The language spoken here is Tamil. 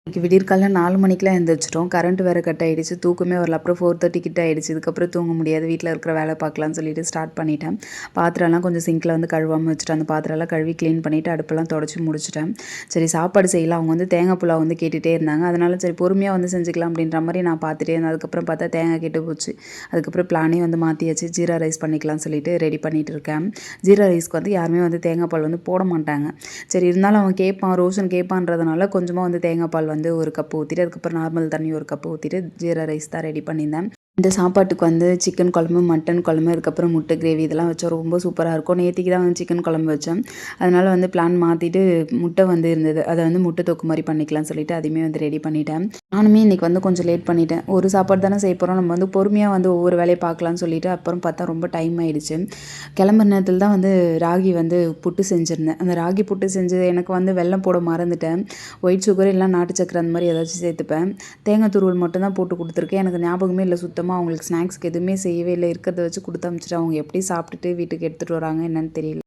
இன்னைக்கு விடியற்காலைல 4 மணிக்கெலாம் எந்திரிச்சிட்டோம். கரண்ட் வேற கட் ஆயிடுச்சு. தூக்கமே வரல. அப்புறம் 4:30 கிட்ட ஆயிடுச்சு. இதுக்கப்புறம் தூங்க முடியாது. வீட்ல இருக்கிற வேலை பார்க்கலான்னு சொல்லிட்டு ஸ்டார்ட் பண்ணிட்டேன். பாத்திரம்லாம் கொஞ்சம் சிங்க்ல வந்து கழுவாம வச்சுட்டேன். அந்த பாத்திரம்லாம் கழுவி க்ளீன் பண்ணிவிட்டு அடுப்பெல்லாம் தொடச்சி முடிச்சுட்டேன். சரி சாப்பாடு செய்யலாம். அவங்க வந்து தேங்காய் புலாவ் வந்து கேட்டுகிட்டே இருந்தாங்க. அதனால சரி பொறுமையாக வந்து செஞ்சுக்கலாம் அப்படின்ற மாதிரி நான் பார்த்துட்டே இருந்தேன். அதுக்கப்புறம் பார்த்தா தேங்காய் கெட்டு போச்சு. அதுக்கப்புறம் பிளானே வந்து மாற்றியாச்சு. ஜீரா ரைஸ் பண்ணிக்கலாம்னு சொல்லிட்டு ரெடி பண்ணிட்டு இருக்கேன். ஜீரா ரைஸ்க்கு வந்து யாருமே வந்து தேங்காய் பால் வந்து போட மாட்டாங்க. சரி இருந்தாலும் அவன் கேட்பான், ரோஷன் கேட்பான்றதுனால கொஞ்சமாக வந்து தேங்காய் பால் வந்து ஒரு கப் ஊற்றிட்டு அதுக்கப்புறம் நார்மல் தண்ணி ஒரு கப் ஊற்றிட்டு ஜீரா ரைஸ் தான் ரெடி பண்ணியிருந்தேன். இந்த சாப்பாட்டுக்கு வந்து சிக்கன் குழம்பு, மட்டன் குழம்பு, அதுக்கப்புறம் முட்டை கிரேவி இதெல்லாம் வச்சா ரொம்ப சூப்பராக இருக்கும். நேத்திக்கு தான் வந்து சிக்கன் குழம்பு வச்சேன். அதனால் வந்து பிளான் மாற்றிட்டு முட்டை வந்து இருந்தது. அதை வந்து முட்டை தொக்கு மாதிரி பண்ணிக்கலாம்னு சொல்லிட்டு அதையுமே வந்து ரெடி பண்ணிட்டேன். நானுமே இன்றைக்கி வந்து கொஞ்சம் லேட் பண்ணிட்டேன். ஒரு சாப்பாடு தானே செய்ய போகிறோம், நம்ம வந்து பொறுமையாக வந்து ஒவ்வொரு வேலையை பார்க்கலான்னு சொல்லிட்டு அப்புறம் பார்த்தா ரொம்ப டைம் ஆயிடுச்சு. கிளம்புற நேரத்தில் தான் வந்து ராகி வந்து புட்டு செஞ்சுருந்தேன். அந்த ராகி புட்டு செஞ்சு எனக்கு வந்து வெல்லம் போட மறந்துட்டேன். ஒயிட் சுகர் இல்லைனா நாட்டு சக்கரை அந்த மாதிரி ஏதாச்சும் சேர்த்துப்பேன். தேங்காய் துருவல் மட்டும் தான் போட்டு கொடுத்துருக்கேன். எனக்கு ஞாபகமே இல்லை சுத்தமாக. அவங்களுக்கு ஸ்நாக்ஸ்க்கு எதுவுமே செய்யவே இல்லை. இருக்கிறத வச்சு கொடுத்து அனுப்பிச்சிட்டு அவங்க எப்படி சாப்பிட்டுட்டு வீட்டுக்கு எடுத்துகிட்டு வராங்க என்னன்னு தெரியல.